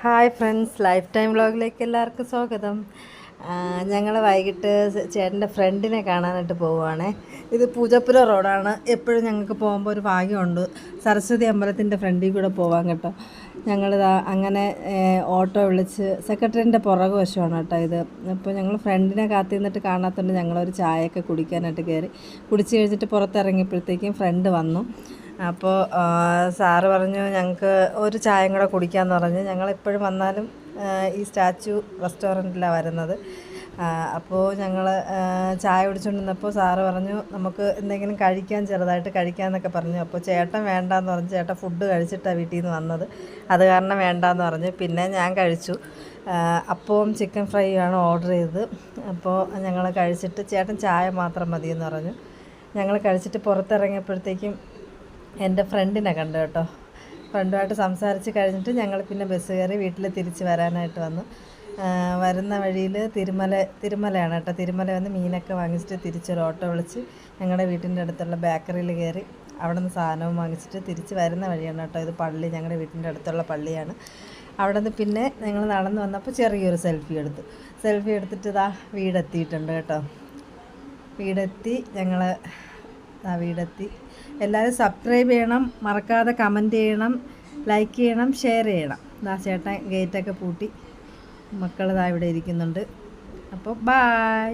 Hi friends, life time വ്ളോഗിലേക്ക് എല്ലാവർക്കും സ്വാഗതം. ഞങ്ങൾ വൈകിട്ട് ചേട്ടൻ്റെ ഫ്രണ്ടിനെ കാണാനായിട്ട് പോവുകയാണേ. ഇത് പൂജപ്പുര റോഡാണ്. എപ്പോഴും ഞങ്ങൾക്ക് പോകുമ്പോൾ ഒരു ഭാഗ്യമുണ്ട്, സരസ്വതി അമ്പലത്തിൻ്റെ ഫ്രണ്ടിൽ കൂടെ പോവാൻ കേട്ടോ. ഞങ്ങളിതാ അങ്ങനെ ഓട്ടോ വിളിച്ച് സെക്രട്ടറിൻ്റെ പുറകു വശമാണ് കേട്ടോ ഇത്. അപ്പോൾ ഞങ്ങൾ ഫ്രണ്ടിനെ കാത്തിരുന്നിട്ട് കാണാത്തതുകൊണ്ട് ഞങ്ങളൊരു ചായയൊക്കെ കുടിക്കാനായിട്ട് കയറി. കുടിച്ച് കഴിഞ്ഞിട്ട് പുറത്തിറങ്ങിയപ്പോഴത്തേക്കും ഫ്രണ്ട് വന്നു. അപ്പോൾ സാറ് പറഞ്ഞു ഞങ്ങൾക്ക് ഒരു ചായയും കൂടെ കുടിക്കാമെന്ന് പറഞ്ഞ്. ഞങ്ങളെപ്പോഴും വന്നാലും ഈ സ്റ്റാച്ചു റെസ്റ്റോറൻറ്റിലാണ് വരുന്നത്. അപ്പോൾ ഞങ്ങൾ ചായ കുടിച്ചുകൊണ്ടിരുന്നപ്പോൾ സാറ് പറഞ്ഞു നമുക്ക് എന്തെങ്കിലും കഴിക്കാൻ, ചെറുതായിട്ട് കഴിക്കാമെന്നൊക്കെ പറഞ്ഞു. അപ്പോൾ ചേട്ടൻ വേണ്ടാന്ന് പറഞ്ഞു. ചേട്ടൻ ഫുഡ് കഴിച്ചിട്ടാണ് വീട്ടിൽ നിന്ന് വന്നത്, അത് കാരണം വേണ്ടാന്ന് പറഞ്ഞു. പിന്നെ ഞാൻ കഴിച്ചു. അപ്പവും ചിക്കൻ ഫ്രൈ ആണ് ഓർഡർ ചെയ്തത്. അപ്പോൾ ഞങ്ങൾ കഴിച്ചിട്ട് ചേട്ടൻ ചായ മാത്രം മതിയെന്ന് പറഞ്ഞു. ഞങ്ങൾ കഴിച്ചിട്ട് പുറത്തിറങ്ങിയപ്പോഴത്തേക്കും എൻ്റെ ഫ്രണ്ടിനെ കണ്ടു കേട്ടോ. ഫ്രണ്ടുമായിട്ട് സംസാരിച്ച് കഴിഞ്ഞിട്ട് ഞങ്ങൾ പിന്നെ ബസ് കയറി വീട്ടിൽ തിരിച്ച് വരാനായിട്ട് വന്നു. വരുന്ന വഴിയിൽ തിരുമലയാണ് കേട്ടോ. തിരുമല വന്ന് മീനൊക്കെ വാങ്ങിച്ചിട്ട് തിരിച്ചൊരു ഓട്ടോ വിളിച്ച് ഞങ്ങളുടെ വീട്ടിൻ്റെ അടുത്തുള്ള ബേക്കറിയിൽ കയറി അവിടെ നിന്ന് സാധനവും വാങ്ങിച്ചിട്ട് തിരിച്ച് വരുന്ന വഴിയാണ് കേട്ടോ. ഇത് പള്ളി, ഞങ്ങളുടെ വീട്ടിൻ്റെ അടുത്തുള്ള പള്ളിയാണ്. അവിടെ നിന്ന് പിന്നെ ഞങ്ങൾ നടന്ന് വന്നപ്പോൾ ചെറിയൊരു സെൽഫി എടുത്തിട്ട് ഇതാ വീടെത്തിയിട്ടുണ്ട് കേട്ടോ. വീടെത്തി. എല്ലാവരും സബ്സ്ക്രൈബ് ചെയ്യണം, മറക്കാതെ കമൻറ്റ് ചെയ്യണം, ലൈക്ക് ചെയ്യണം, ഷെയർ ചെയ്യണം. ചേട്ടൻ ഗേറ്റൊക്കെ പൂട്ടി, മക്കൾ ഇവിടെ ഇരിക്കുന്നുണ്ട്. അപ്പോൾ ബായ്.